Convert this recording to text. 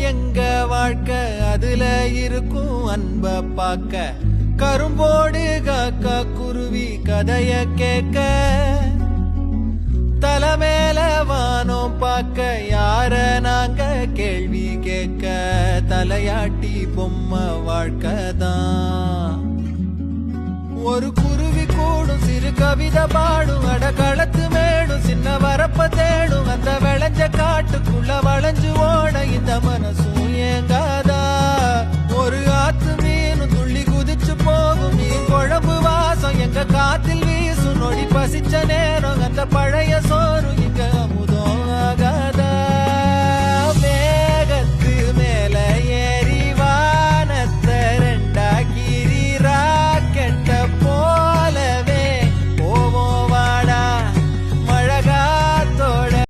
எங்க வாழ்க்கை அதுல இருக்கும் அன்ப பாக்க கரும்போடு காக்கா குருவி கதைய கேட்க தலைமேல வானோம் பார்க்க யார நாங்க கேள்வி கேட்க தலையாட்டி பொம்மை வாழ்க்கைதான் ஒரு குருவி கூடும் சிறு கவிதை பாடும் அடகளத்து மேடும் சின்ன வரப்ப தேடும் அந்த விளைஞ்ச காட்டுக்குள்ள வளைஞ்சு ஓட இந்த மனசும் ஏங்காதா ஒரு ஆத்து மீனும் துள்ளி குதிச்சு போகும் மீன் குழம்பு வாசம் எங்க காத்தில் வீசும் நொடி பசிச்ச நேரம் அந்த பழைய சோறு